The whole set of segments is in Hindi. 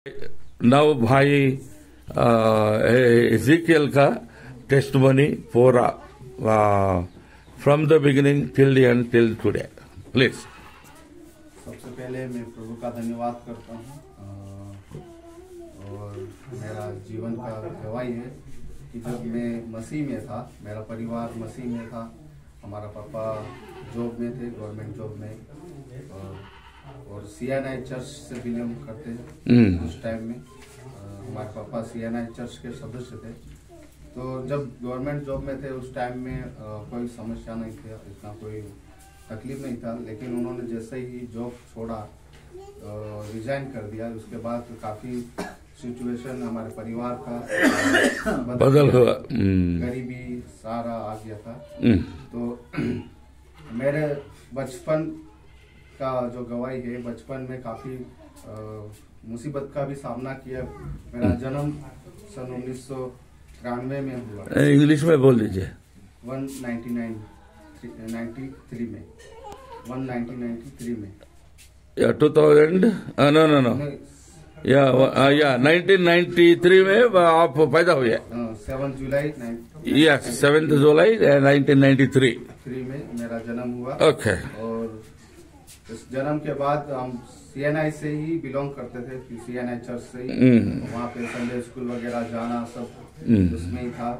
Now भाई Ezekiel का testimony पूरा from the beginning till the end till today. Please. सबसे पहले मैं प्रभु का धन्यवाद करता हूँ और मेरा जीवन का गवाही है कि जब मैं मसीह में था, मेरा परिवार मसीह में था, हमारा पापा जॉब में थे, गवर्नमेंट जॉब में, और CNI चर्च से बिलोंग करते हैं। उस टाइम में हमारे पापा CNI चर्च के सदस्य थे। तो जब गवर्नमेंट जॉब में थे उस टाइम में कोई समस्या नहीं थी, इतना कोई तकलीफ नहीं था। लेकिन उन्होंने जैसे ही जॉब छोड़ा, रिजाइन कर दिया, उसके बाद काफ़ी सिचुएशन हमारे परिवार का बदल हुआ, गरीबी सारा आ गया था। तो मेरे बचपन का जो गवाही है, बचपन में काफ़ी मुसीबत का भी सामना किया। मेरा जन्म सन 1993 में हुआ। इंग्लिश में बोल दीजिए। 1993 में 1993 में 2000 नो या 1993 में आप पैदा हुए। 7 जुलाई यस 7 जुलाई 1993 में मेरा जन्म हुआ। ओके। और इस जन्म के बाद हम CNI से ही बिलोंग करते थे, CNI चर्च से ही। वहाँ पे संडे स्कूल वगैरह जाना सब उसमें ही था।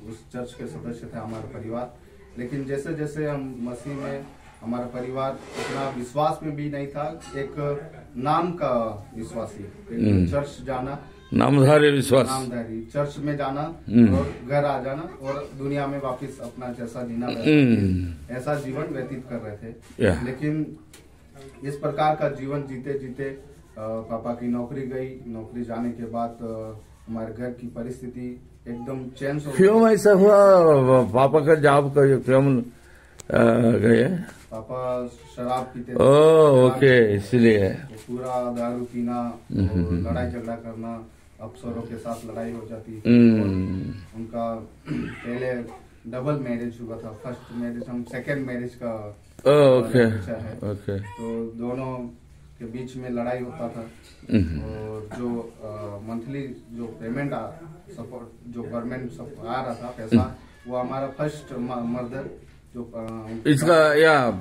उस चर्च के सदस्य थे हमारा परिवार। लेकिन जैसे जैसे हम मसीह में, हमारा परिवार इतना विश्वास में भी नहीं था, एक नाम का विश्वासी, चर्च जाना, नामधारी विश्वास, नामधारी चर्च में जाना और घर आ जाना और दुनिया में वापस अपना जैसा जीना, ऐसा जीवन व्यतीत कर रहे थे। लेकिन इस प्रकार का जीवन जीते जीते पापा की नौकरी गई। नौकरी जाने के बाद हमारे घर की परिस्थिति एकदम चेंज हो गई। क्यों ऐसा हुआ? पापा का जॉब का क्यों गए? पापा शराब पीते थे। ओके, इसलिए पूरा दारू पीना, लड़ाई झगड़ा करना, अफसरों के साथ लड़ाई हो जाती। उनका पहले डबल मैरिज हुआ था। फर्स्ट मैरिज, हम सेकेंड मैरिज का ओके है। ओके। तो दोनों के बीच में लड़ाई होता था। और जो मंथली जो पेमेंट सपोर्ट जो गवर्नमेंट आ रहा था पैसा, वो हमारा फर्स्ट मर्दर जो इसका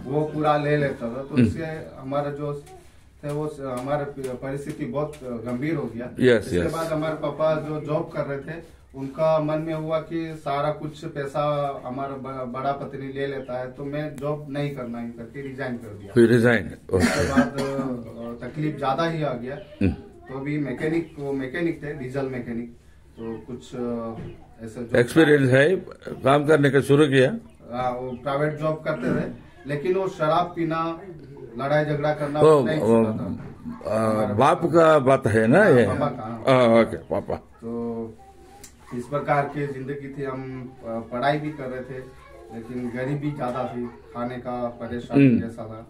वो पूरा ले लेता था। तो इससे हमारा जो थे वो हमारा परिस्थिति बहुत गंभीर हो गया। इसके बाद हमारे पापा जो जॉब कर रहे थे, उनका मन में हुआ कि सारा कुछ पैसा हमारा बड़ा पत्नी ले लेता है, तो मैं जॉब नहीं करना ही करके रिजाइन कर दिया। फिर रिजाइन उसके बाद तकलीफ ज्यादा ही आ गया। तो भी वो मैकेनिक थे, डीजल मैकेनिक। तो कुछ ऐसा एक्सपीरियंस है, काम करने का शुरू किया। वो प्राइवेट जॉब करते थे, लेकिन वो शराब पीना, लड़ाई झगड़ा करना नहीं छोड़ा था। बाप का बात है ना ये? ओके, पापा। तो इस प्रकार की जिंदगी थी। हम पढ़ाई भी कर रहे थे, लेकिन गरीबी ज्यादा थी, खाने का परेशानी जैसा था।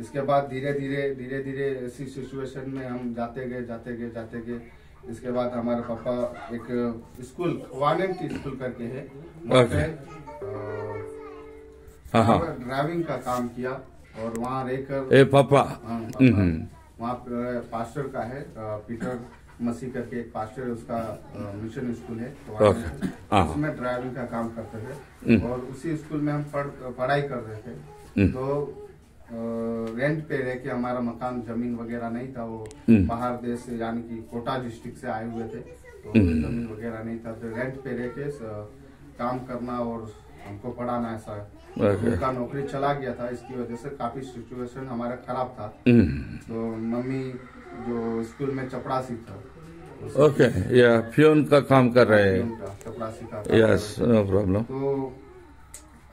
इसके बाद धीरे धीरे ऐसी सिचुएशन में हम जाते गए। इसके बाद हमारे पापा एक स्कूल, वानेंटी स्कूल करके है, वहाँ पे ड्राइविंग का काम किया। और वहाँ रहकर पापा वहाँ पे पास्टर का है, पीटर मसीह करके एक पास्टर है, उसका मिशन स्कूल है। तो उसमें ड्राइविंग का काम करते थे। और उसी स्कूल में हम पढ़ाई कर रहे थे। तो रेंट पे रह के, हमारा मकान जमीन वगैरह नहीं था। वो बाहर देश से, यानी कि कोटा डिस्ट्रिक्ट से आए हुए थे, तो जमीन वगैरह नहीं था। तो रेंट पे रह के काम करना और हमको पढ़ाना, ऐसा उनका नौकरी चला गया था। इसकी वजह से काफी सिचुएशन हमारा खराब था। तो मम्मी जो स्कूल में चपरासी था, ओके, या फ्यून का काम कर रहे हैं, चपरासी का। Yes, no problem. तो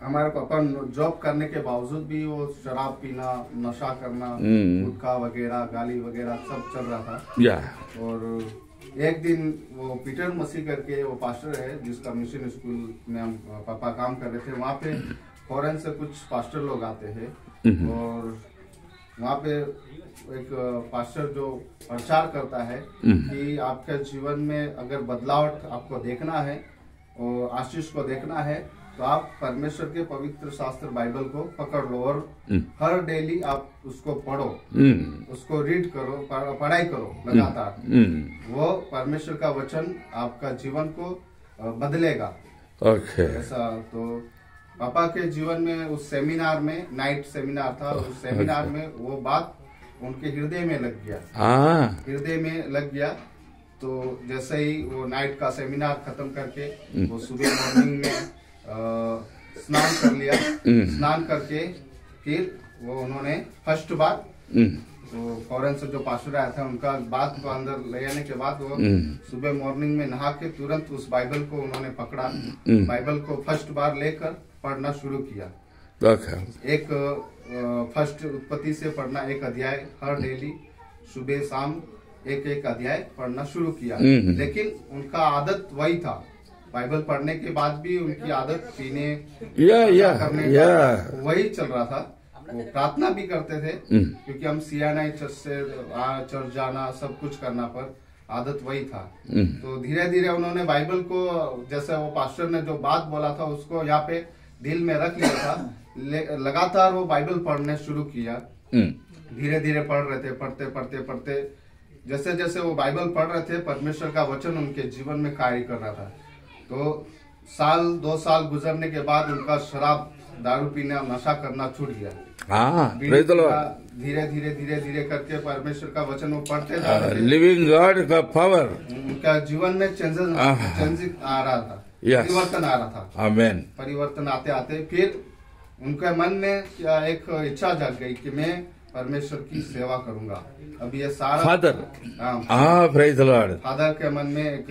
हमारे पापा जॉब करने के बावजूद भी वो शराब पीना, नशा करना, गुटखा वगैरह, गाली वगैरह सब चल रहा था। और एक दिन वो पीटर मसीह करके वो पास्टर है, जिसका मिशन स्कूल में हम पापा काम कर रहे थे, वहाँ पे फॉरेन से कुछ पास्टर लोग आते हैं। और वहाँ पे एक पास्टर जो प्रचार करता है कि आपके जीवन में अगर बदलाव आपको देखना है और आशीष को देखना है, तो आप परमेश्वर के पवित्र शास्त्र बाइबल को पकड़ लो और हर डेली आप उसको पढ़ो, उसको रीड करो, पढ़ाई करो लगातार। वो परमेश्वर का वचन आपका जीवन को बदलेगा। ओके। ऐसा तो पापा के जीवन में उस सेमिनार में, नाइट सेमिनार था, उस सेमिनार में वो बात उनके हृदय में लग गया, हृदय में लग गया। तो जैसे ही वो नाइट का सेमिनार खत्म करके वो सुबह मॉर्निंग में स्नान कर लिया, स्नान करके फिर वो उन्होंने फर्स्ट बार तो फॉरेन से जो पास्टर आया था उनका बात को अंदर ले आने के बाद वो सुबह मॉर्निंग में नहा के तुरंत उस बाइबल को उन्होंने पकड़ा, बाइबल को फर्स्ट बार लेकर पढ़ना शुरू किया। एक फर्स्ट उत्पत्ति से पढ़ना, एक अध्याय हर डेली सुबह शाम एक अध्याय पढ़ना शुरू किया। लेकिन उनका आदत वही था, बाइबल पढ़ने के बाद भी उनकी आदत पीने करने का वही चल रहा था। वो प्रार्थना भी करते थे क्योंकि हम CNI चर्च से चर्च जाना सब कुछ करना, पर आदत वही था। तो धीरे धीरे उन्होंने बाइबल को, जैसे वो पास्टर ने जो बात बोला था उसको यहाँ पे दिल में रख लिया था। लगातार वो बाइबल पढ़ने शुरू किया, धीरे धीरे पढ़ रहे थे, पढ़ते जैसे जैसे वो बाइबल पढ़ रहे थे परमेश्वर का वचन उनके जीवन में कार्य कर रहा था। तो साल 2 साल गुजरने के बाद उनका शराब, दारू पीना, नशा करना छूट गया। धीरे धीरे करके परमेश्वर का वचन वो पढ़ते जा रहे थे। लिविंग गॉड का पावर उनका जीवन में चेंजेस आ रहा था, परिवर्तन आ रहा था। आमेन। परिवर्तन आते आते फिर उनके मन में एक इच्छा जाग गई कि मैं परमेश्वर की सेवा करूंगा। अब ये सारा father, praise the Lord, father के मन में एक